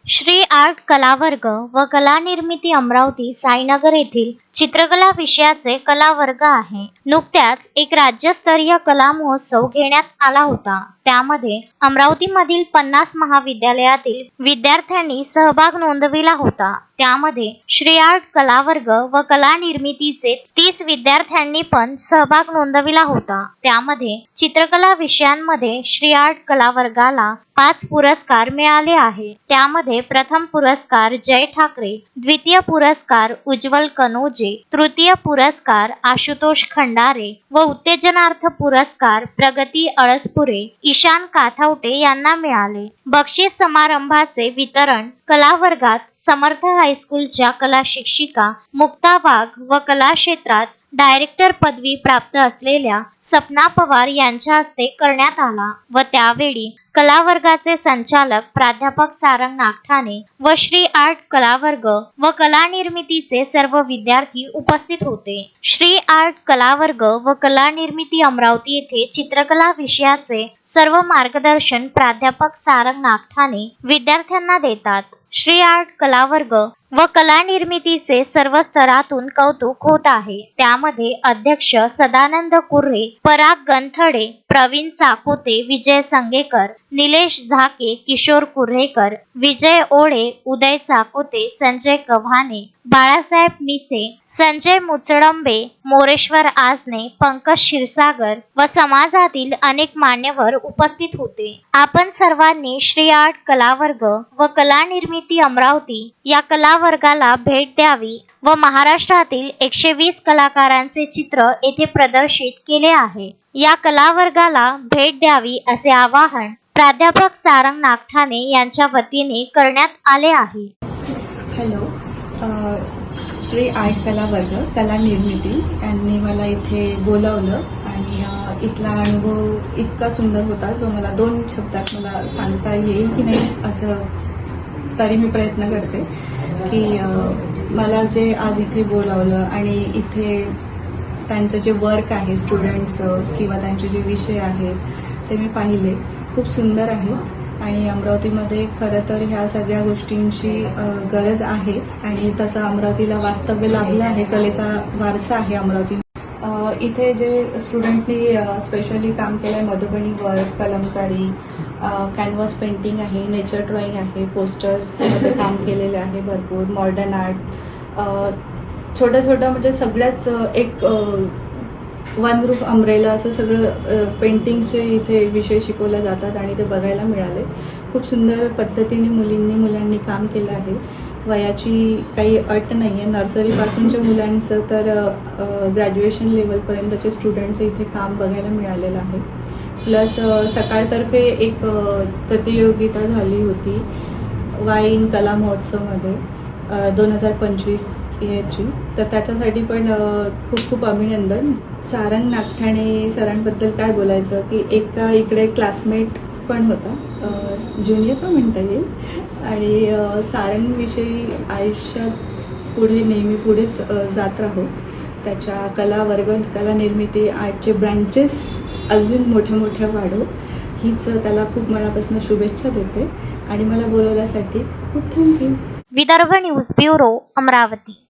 Shri art कलावर्ग व कला निर्मिती अमरावती साईनगर येथील चित्रकला विषयाचे कला वर्ग आहे. नुकत्याच एक राज्यस्तरीय कला महोत्सव घेण्यात आला होता. त्यामध्ये अमरावतीमधील 50 महाविद्यालयातील विद्यार्थ्यांनी सहभाग नोंदविला होता. त्यामध्ये श्री आर्ट कलावर्ग व कला निर्मितीचे 30 विद्यार्थ्यांनी पण सहभाग नोंदविला होता. त्यामध्ये चित्रकला विषयांमध्ये श्री आर्ट कलावर्गाला 5 पुरस्कार मिळाले आहे. त्यामध्ये प्रथम पुरस्कार जय ठाकरे, द्वितीय पुरस्कार उज्ज्वल कनोजे, तृतीय पुरस्कार आशुतोष खंडारे व उत्तेजनार्थ पुरस्कार प्रगती अळसपुरे, ईशान काथावटे यांना मिळाले. बक्षीस समारंभाचे वितरण कला वर्गात समर्थ हायस्कूलच्या कला शिक्षिका मुक्ता वाघ व कला क्षेत्रात डायरेक्टर पदवी प्राप्त असलेल्या सपना पवार यांच्या हस्ते करण्यात आला व त्यावेळी कला वर्गाचे संचालक प्राध्यापक सारंग नागठाणे व श्री आर्ट कलावर्ग व कला निर्मितीचे सर्व विद्यार्थी उपस्थित होते. श्री आर्ट कलावर्ग व कला निर्मिती अमरावती येथे चित्रकला विषयाचे सर्व मार्गदर्शन प्राध्यापक सारंग नागठाणे विद्यार्थ्यांना देतात. श्री आर्ट कलावर्ग व कला निर्मितीचे सर्व स्तरातून कौतुक होत आहे. त्यामध्ये अध्यक्ष सदानंद कुर्रे, पराग गंथडे, प्रवीण चाकोते, विजय संगेकर, निलेश धाके, किशोर कुर्रेकर, विजय ओळे, उदय चाकोते, संजय कव्हाणे, बाळासाहेब मिसे, संजय मुचडंबे, मोरेश्वर आजने, पंकज क्षीरसागर व समाजातील अनेक मान्यवर उपस्थित होते. आपण सर्वांनी श्री आर्ट कलावर्ग व कला निर्मिती अमरावती या कला वर्गाला भेट द्यावी व महाराष्ट्रातील 120 कलाकारांचे चित्र येथे प्रदर्शित केले आहे. या कला वर्गाला भेट द्यावी असे आवाहन प्राध्यापक सारंग नागठाणे यांच्या वतीने करण्यात आले आहे. हॅलो, श्री आर्ट कला वर्ग कला निर्मिती यांनी मला इथे बोलावलं आणि इथला अनुभव इतका सुंदर होता जो मला 2 शब्दात मला सांगता येईल की नाही असं तरी मी प्रयत्न करते की मला जे आज इथे बोलावलं आणि इथे त्यांचं जे वर्क आहे स्टुडंट्सचं किंवा त्यांचे जे विषय आहेत ते मी पाहिले. खूप सुंदर आहे आणि अमरावतीमध्ये खरं तर ह्या सगळ्या गोष्टींची गरज आहेच आणि तसं अमरावतीला वास्तव्य लाभलं आहे. कलेचा वारसा आहे अमरावती. इथे जे स्टुडंटनी स्पेशली काम केलं आहे Madhubani work, Kalamkari, canvas painting आहे, नेचर ड्रॉइंग आहे, पोस्टर्समध्ये काम केलेले आहे भरपूर, मॉडर्न आर्ट, छोटं छोटं म्हणजे सगळ्याच एक वन रूफ अम्ब्रेला असं सगळं पेंटिंगचे इथे विषय शिकवले जातात आणि ते बघायला मिळाले. खूप सुंदर पद्धतीने मुलांनी काम केलं आहे. वयाची काही अट नाही आहे. नर्सरीपासूनच्या मुलांचं तर ग्रॅज्युएशन लेवलपर्यंतचे स्टुडंटचं इथे काम बघायला मिळालेलं आहे. प्लस सकाळतर्फे एक प्रतियोगिता झाली होती वाईन कला महोत्सवमध्ये 2025 याची, तर त्याच्यासाठी पण खूप खूप अभिनंदन. सारंग नागठाणे सरांबद्दल काय बोलायचं की एका इकडे क्लासमेट पण होता, ज्युनियर पण म्हणता येईल आणि सारंगविषयी आयुष्यात पुढे नेहमी पुढेच जात राहू. त्याच्या कला वर्ग कला निर्मिती आर्टचे ब्रँचेस अजून मोठ्या वाढो हीच त्याला खूप मनापासून शुभेच्छा देते आणि मला बोलवण्यासाठी खूप thank you. Vidarbha news bureau Amravati.